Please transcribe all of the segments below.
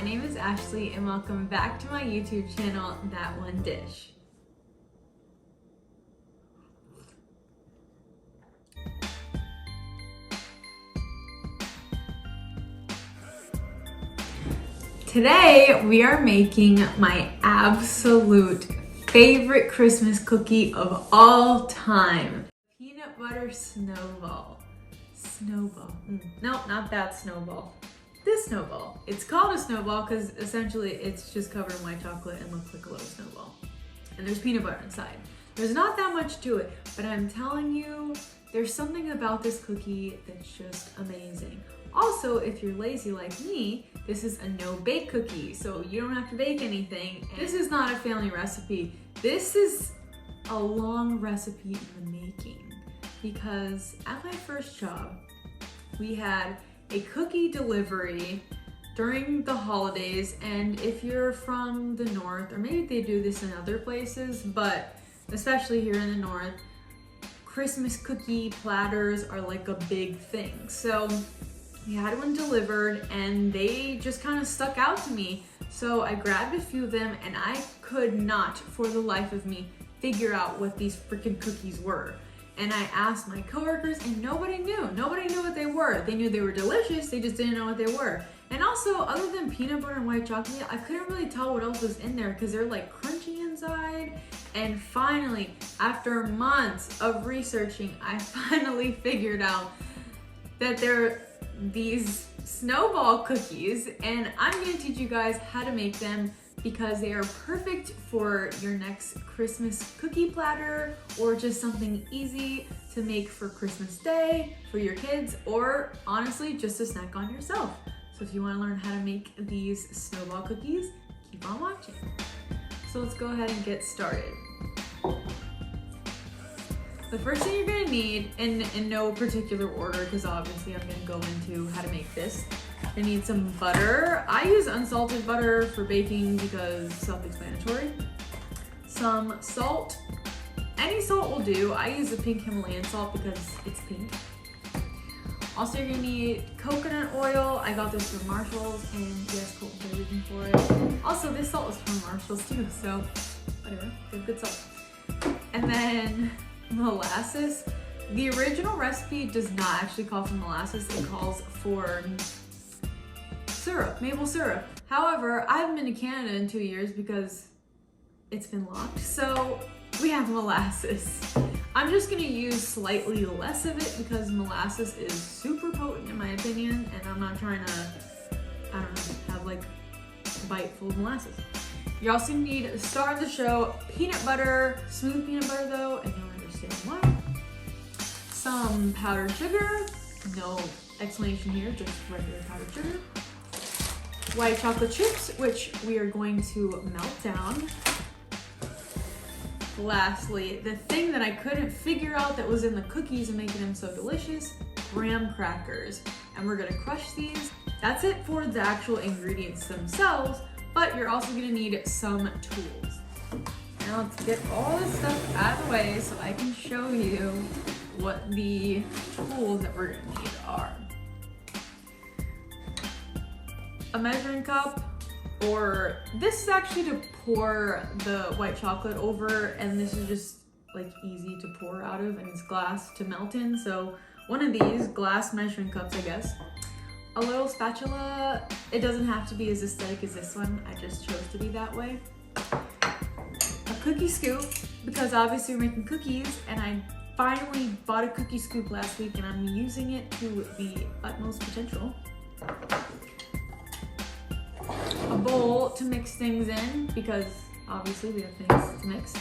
my name is Ashley and welcome back to my YouTube channel, That One Dish. Today we are making my absolute favorite Christmas cookie of all time. Peanut butter snowball. Snowball. No, not that snowball. This snowball. It's called a snowball because essentially it's just covered in white chocolate and looks like a little snowball. And there's peanut butter inside. There's not that much to it, but I'm telling you, there's something about this cookie that's just amazing. Also, if you're lazy like me, this is a no-bake cookie, so you don't have to bake anything. This is not a family recipe. This is a long recipe in the making because at my first job, we had a cookie delivery during the holidays, and if you're from the north, or maybe they do this in other places, but especially here in the north, Christmas cookie platters are like a big thing. So we had one delivered and they just kind of stuck out to me. So I grabbed a few of them and I could not, for the life of me, figure out what these freaking cookies were. And I asked my coworkers and nobody knew. Nobody knew what they were. They knew they were delicious, they just didn't know what they were. And also, other than peanut butter and white chocolate, I couldn't really tell what else was in there because they're like crunchy inside. And finally, after months of researching, I finally figured out that they're these snowball cookies, and I'm gonna teach you guys how to make them because they are perfect for your next Christmas cookie platter or just something easy to make for Christmas Day for your kids, or honestly just a snack on yourself. So if you want to learn how to make these snowball cookies, keep on watching. So let's go ahead and get started. The first thing you're gonna need, in no particular order, because obviously I'm gonna go into how to make this. I need some butter. I use unsalted butter for baking because self-explanatory. Some salt. Any salt will do. I use the pink Himalayan salt because it's pink. Also, you're gonna need coconut oil. I got this from Marshall's, and yes, Colton's reason for it. Also, this salt was from Marshall's too, so whatever, good salt. And then molasses. The original recipe does not actually call for molasses, it calls for syrup, maple syrup. However, I haven't been to Canada in 2 years because it's been locked, so we have molasses. I'm just gonna use slightly less of it because molasses is super potent in my opinion, and I'm not trying to, I don't know, have like a bite full of molasses. You also need a star of the show, peanut butter, smooth peanut butter though, and you'll understand why. Some powdered sugar, no explanation here, just regular powdered sugar. White chocolate chips, which we are going to melt down. Lastly, the thing that I couldn't figure out that was in the cookies and making them so delicious, graham crackers. And we're gonna crush these. That's it for the actual ingredients themselves, but you're also gonna need some tools. Now let's get all this stuff out of the way so I can show you what the tools that we're gonna need are. A measuring cup, or this is actually to pour the white chocolate over, and this is just like easy to pour out of, and it's glass to melt in, so one of these glass measuring cups, I guess. A little spatula. It doesn't have to be as aesthetic as this one, I just chose to be that way. A cookie scoop, because obviously we're making cookies, and I finally bought a cookie scoop last week and I'm using it to the utmost potential. A bowl to mix things in because obviously we have things to mix.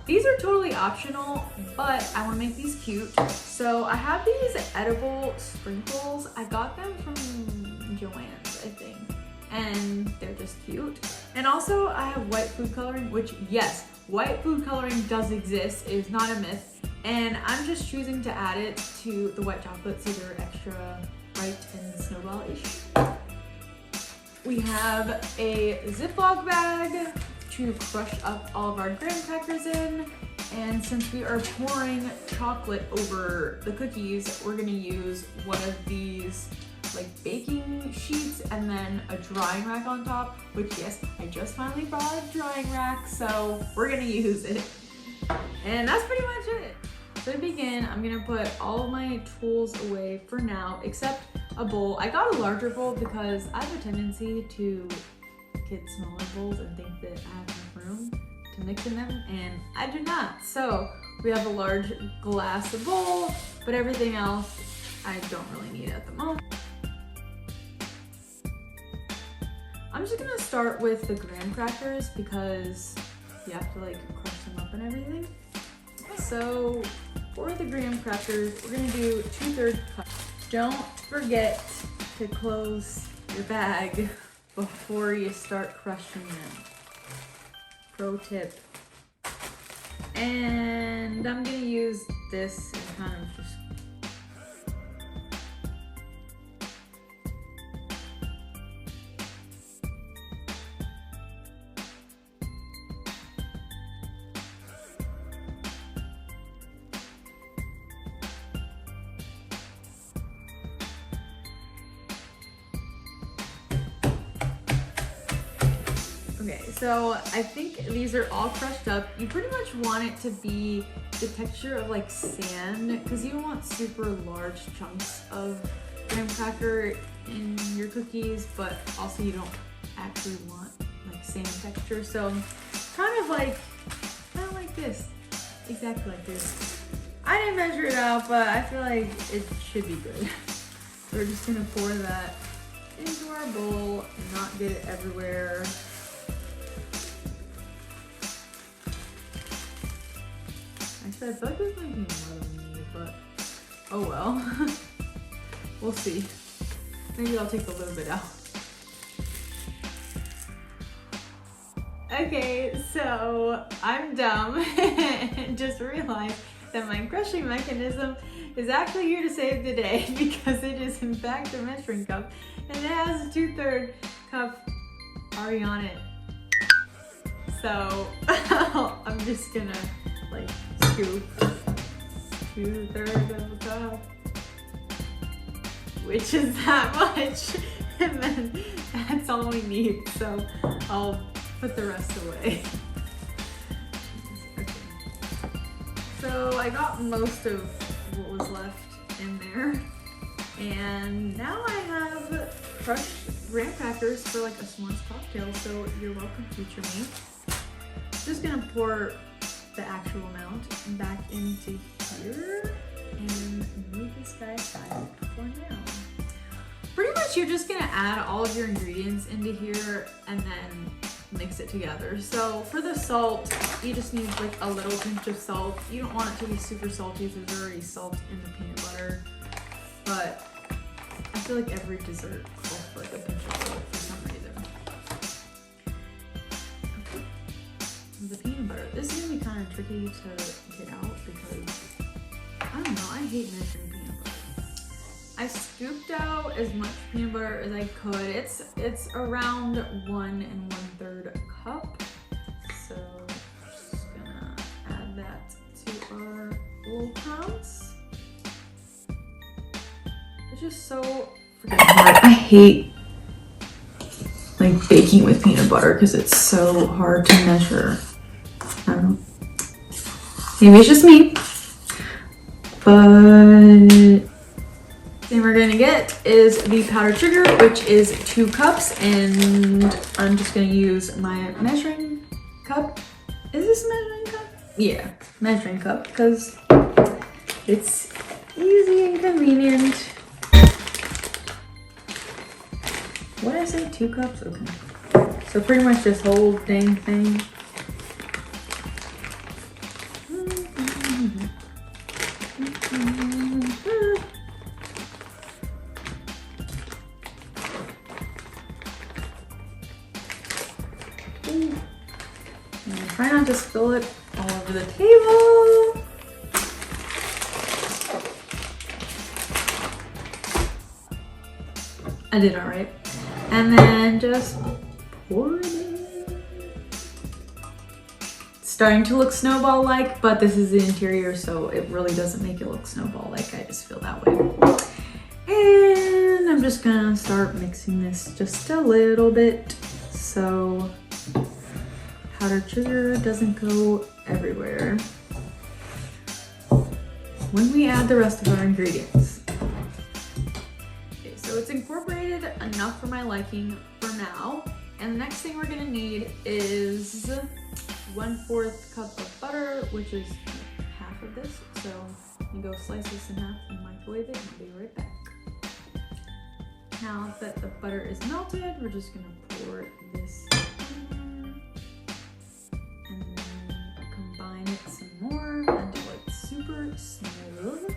These are totally optional, but I want to make these cute. So I have these edible sprinkles. I got them from Joann's, I think, and they're just cute. And also I have white food coloring, which yes, white food coloring does exist. It is not a myth. And I'm just choosing to add it to the white chocolate so they're extra bright and snowball-ish. We have a Ziploc bag to crush up all of our graham crackers in. And since we are pouring chocolate over the cookies, we're gonna use one of these like baking sheets and then a drying rack on top, which yes, I just finally bought a drying rack, so we're gonna use it. And that's pretty much it. So to begin, I'm gonna put all of my tools away for now, except a bowl. I got a larger bowl because I have a tendency to get smaller bowls and think that I have enough room to mix in them, and I do not. So we have a large glass bowl, but everything else I don't really need at the moment. I'm just gonna start with the graham crackers because you have to like crush them up and everything. So for the graham crackers, we're gonna do 2/3 cup. Don't forget to close your bag before you start crushing them. Pro tip. And I'm gonna use this and kind of just okay, so I think these are all crushed up. You pretty much want it to be the texture of like sand because you don't want super large chunks of graham cracker in your cookies, but also you don't actually want like sand texture. So kind of like this, exactly like this. I didn't measure it out, but I feel like it should be good. So we're just gonna pour that into our bowl and not get it everywhere. Actually, I feel like this might be more than me, but oh well. We'll see. Maybe I'll take a little bit out. Okay, so I'm dumb and just realized that my crushing mechanism is actually here to save the day because it is in fact a measuring cup and it has a 2/3 cup already on it. So I'm just gonna like scoop 2/3 of a cup, which is that much, and then that's all we need. So I'll put the rest away. Okay. So I got most of what was left in there, and now I have crushed graham crackers for like a s'mores cocktail. So you're welcome, future me. Just gonna pour the actual amount back into here and move this guy aside for now. Pretty much you're just gonna add all of your ingredients into here and then mix it together. So for the salt, you just need like a little pinch of salt. You don't want it to be super salty if there's already salt in the peanut butter, but I feel like every dessert calls for like a pinch of salt for some reason. Okay. The peanut butter. This is gonna be kind of tricky to get out because I don't know, I hate measuring peanut butter. I scooped out as much peanut butter as I could. It's around 1 1/3 cup. So I'm just gonna add that to our little crumbs. It's just so freaking hard. I hate like baking with peanut butter because it's so hard to measure. I don't know. Maybe it's just me, but thing we're gonna get is the powdered sugar, which is 2 cups, and I'm just gonna use my measuring cup. Is this a measuring cup? Yeah, measuring cup, because it's easy and convenient. What did I say, 2 cups? Okay. So pretty much this whole dang thing. And try not to spill it all over the table. I did all right. And then just pour it in. It's starting to look snowball-like, but this is the interior, so it really doesn't make it look snowball-like. I just feel that way. And I'm I'm just gonna start mixing this just a little bit so powdered sugar doesn't go everywhere when we add the rest of our ingredients. Okay, so it's incorporated enough for my liking for now. And the next thing we're gonna need is 1/4 cup of butter, which is half of this. So you go slice this in half and microwave it, and I'll be right back. Now that the butter is melted, we're just gonna pour this in and then combine it some more until it's super smooth.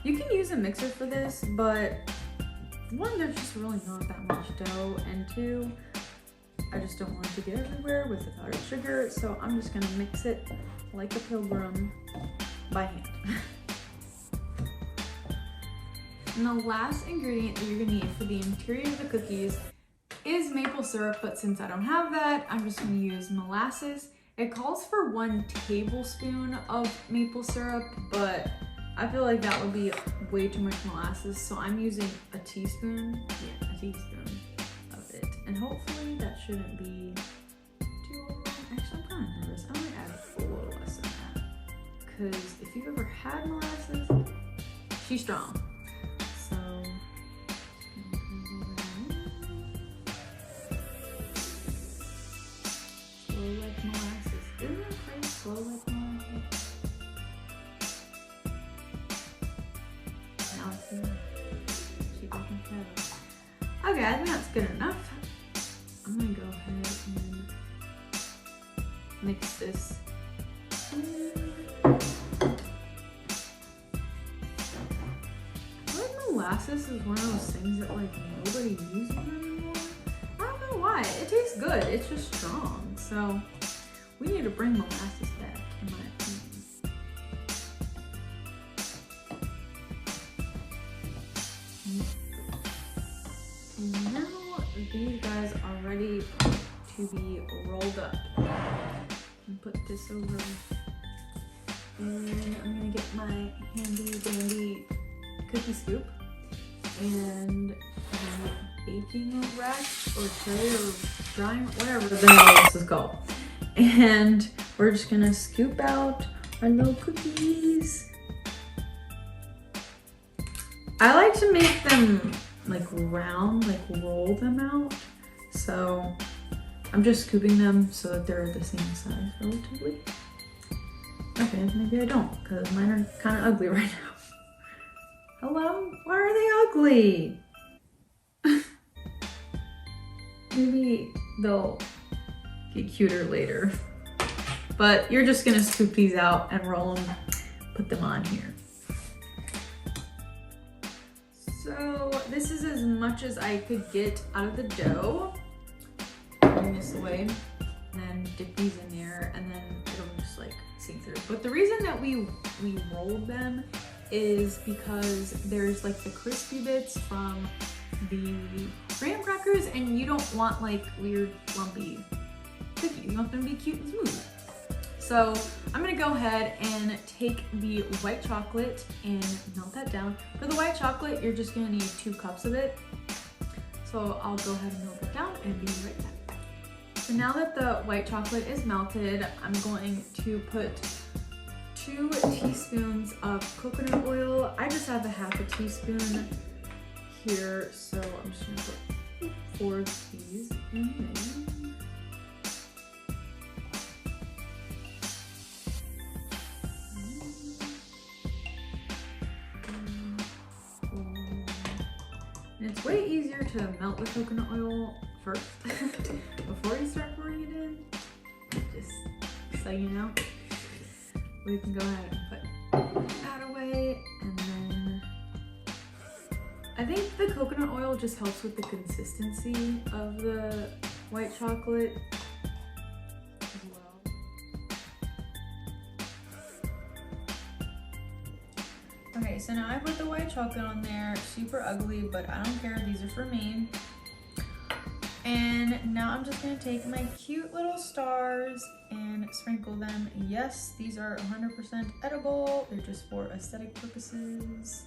You can use a mixer for this, but one, there's just really not that much dough, and two, I just don't want it to get everywhere with the powdered sugar, so I'm just gonna mix it like a pilgrim by hand. And the last ingredient that you're gonna need for the interior of the cookies is maple syrup, but since I don't have that, I'm just gonna use molasses. It calls for 1 tablespoon of maple syrup, but I feel like that would be way too much molasses, so I'm using a teaspoon. Yeah, a teaspoon of it. And hopefully that shouldn't be too overwhelming. Actually, I'm kind of nervous. I'm gonna add a little less than that. Because if you've ever had molasses, she's strong. So, slow like molasses. Isn't that crazy? Slow like molasses. Okay, I think that's good enough. I'm gonna go ahead and mix this. I feel like molasses is one of those things that like nobody uses anymore. I don't know why. It tastes good. It's just strong. So we need to bring molasses back, in my opinion. And now these guys are ready to be rolled up. And put this over. And I'm gonna get my handy dandy cookie scoop and the baking rack or tray or drying, whatever the hell this is called. And we're just gonna scoop out our little cookies. I like to make them like round, like roll them out. So I'm just scooping them so that they're the same size relatively. Okay, maybe I don't, because mine are kind of ugly right now. Hello? Why are they ugly? Maybe they'll get cuter later. But you're just gonna scoop these out and roll them, put them on here. So this is as much as I could get out of the dough. Bring this away and then dip these in there and then it'll just like sink through. But the reason that we rolled them is because there's like the crispy bits from the graham crackers and you don't want like weird lumpy cookies. You want them to be cute and smooth. So I'm gonna go ahead and take the white chocolate and melt that down. For the white chocolate, you're just gonna need 2 cups of it. So I'll go ahead and melt it down and be right back. So now that the white chocolate is melted, I'm going to put 2 teaspoons of coconut oil. I just have a half a teaspoon here, so I'm just gonna put 4 of these in there. And it's way easier to melt the coconut oil first before you start pouring it in. Just so you know. We can go ahead and put that away, and then I think the coconut oil just helps with the consistency of the white chocolate as well. Okay, so now I put the white chocolate on there, super ugly, but I don't care, these are for me. And now I'm just gonna take my cute little stars and sprinkle them. Yes, these are 100% edible. They're just for aesthetic purposes.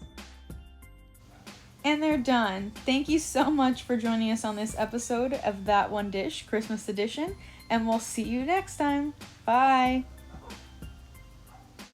And they're done. Thank you so much for joining us on this episode of That One Dish, Christmas edition, and we'll see you next time. Bye!